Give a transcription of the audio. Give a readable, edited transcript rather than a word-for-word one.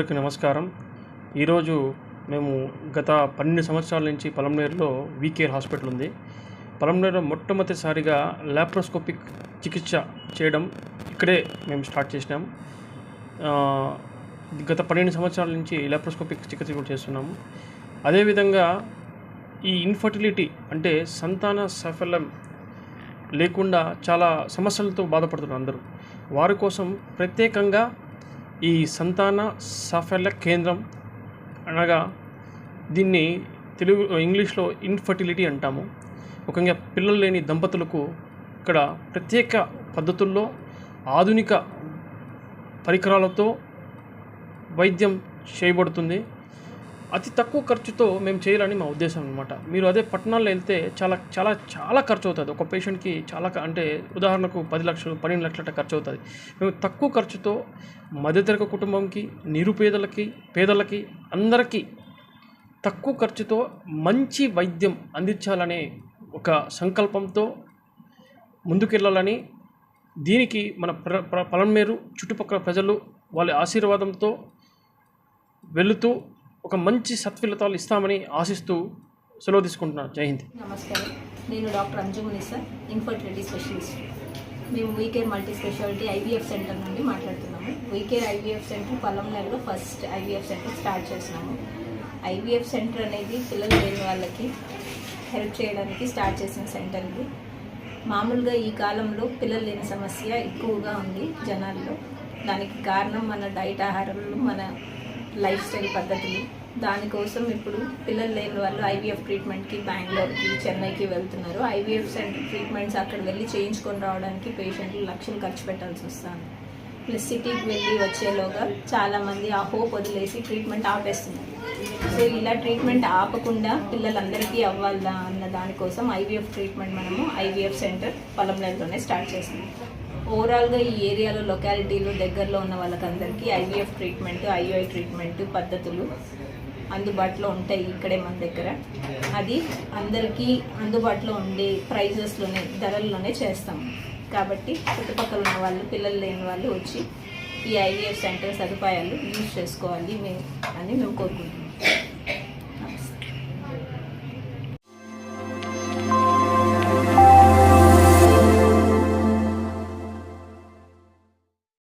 అందరికీ నమస్కారం. ఈరోజు మేము గత 12 సంవత్సరాల నుంచి పలంనేరులో వీకేర్ హాస్పిటల్ ఉంది. పలంనేరులో మొట్టమొదటిసారిగా లాప్రోస్కోపిక్ చికిత్స చేయడం ఇక్కడే మేము స్టార్ట్ చేసినాం. గత 12 సంవత్సరాల నుంచి లాప్రోస్కోపిక్ చికిత్స కూడా చేస్తున్నాము. అదేవిధంగా ఈ ఇన్ఫర్టిలిటీ అంటే సంతాన సాఫల్యం లేకుండా చాలా సమస్యలతో బాధపడుతున్నారు అందరూ. వారి కోసం ప్రత్యేకంగా ఈ సంతాన సాఫల్య కేంద్రం అనగా దీన్ని ఇంగ్లీష్లో ఇన్ఫర్టిలిటీ అంటాము. ముఖ్యంగా పిల్లలు లేని దంపతులకు ఇక్కడ ప్రత్యేక పద్ధతుల్లో ఆధునిక పరికరాలతో వైద్యం చేయబడుతుంది. అతి తక్కువ ఖర్చుతో మేము చేయాలని మా ఉద్దేశం అనమాట. మీరు అదే పట్టణాల్లో వెళ్తే చాలా చాలా చాలా ఖర్చు అవుతుంది. ఒక పేషెంట్కి చాలా అంటే ఉదాహరణకు 10 లక్షలు 12 లక్షల ఖర్చు అవుతుంది. మేము తక్కువ ఖర్చుతో మధ్యతరగతి కుటుంబంకి, నిరుపేదలకి, పేదలకి అందరికీ తక్కువ ఖర్చుతో మంచి వైద్యం అందించాలనే ఒక సంకల్పంతో ముందుకెళ్ళాలని, దీనికి మన పలంనేరు చుట్టుపక్కల ప్రజలు వాళ్ళ ఆశీర్వాదంతో వెళుతూ ఒక మంచి సత్ఫలితాలు ఇస్తామని ఆశిస్తూ సెలవు తీసుకుంటున్నాను. జై హింద్. నమస్కారం, నేను doctor Anju Munisa, infertility specialist. మేము WeCare multi speciality IVF centre నుండి మాట్లాడుతున్నాము. వీకేర్ ఐవీఎఫ్ సెంటర్ పలంనేరులో ఫస్ట్ ఐవీఎఫ్ సెంటర్ స్టార్ట్ చేసినాము. ఐవీఎఫ్ సెంటర్ అనేది పిల్లలు లేని వాళ్ళకి హెల్ప్ చేయడానికి స్టార్ట్ చేసిన సెంటర్ ఇది. మామూలుగా ఈ కాలంలో పిల్లలు లేని సమస్య ఎక్కువగా ఉంది జనాల్లో. దానికి కారణం మన డైట్, ఆహారంలో మన లైఫ్ స్టైల్ పద్ధతులు. దానికోసం ఇప్పుడు పిల్లలు లేని వాళ్ళు ఐవీఎఫ్ ట్రీట్మెంట్కి బెంగళూరుకి, చెన్నైకి వెళ్తున్నారు. ఐవీఎఫ్ సెంటర్ ట్రీట్మెంట్స్ అక్కడ వెళ్ళి చేయించుకొని రావడానికి పేషెంట్లు లక్షలు ఖర్చు పెట్టాల్సి వస్తుంది. ప్లస్ సిటీకి వెళ్ళి వచ్చేలోగా చాలామంది ఆ హోప్ వదిలేసి ట్రీట్మెంట్ ఆపేస్తున్నారు. సో ఇలా ట్రీట్మెంట్ ఆపకుండా పిల్లలందరికీ అవ్వాలా అన్న దానికోసం ఐవీఎఫ్ ట్రీట్మెంట్ మనము ఐవీఎఫ్ సెంటర్ పలంనేరులోనే స్టార్ట్ చేస్తున్నాం. ఓవరాల్గా ఈ ఏరియాలో లొకాలిటీలో దగ్గరలో ఉన్న వాళ్ళకందరికీ ఐవీఎఫ్ ట్రీట్మెంట్, ఐయుఐ ట్రీట్మెంట్ పద్ధతులు అందుబాటులో ఉంటాయి ఇక్కడే మన దగ్గర. అది అందరికీ అందుబాటులో ఉండే ప్రైజెస్లోనే, ధరల్లోనే చేస్తాం. కాబట్టి చుట్టుపక్కల ఉన్న వాళ్ళు, పిల్లలు లేని వాళ్ళు వచ్చి ఈ ఐవీఎఫ్ సెంటర్ సదుపాయాలు యూజ్ చేసుకోవాలి అని మేము కోరుకుంటున్నాం. నమస్తే.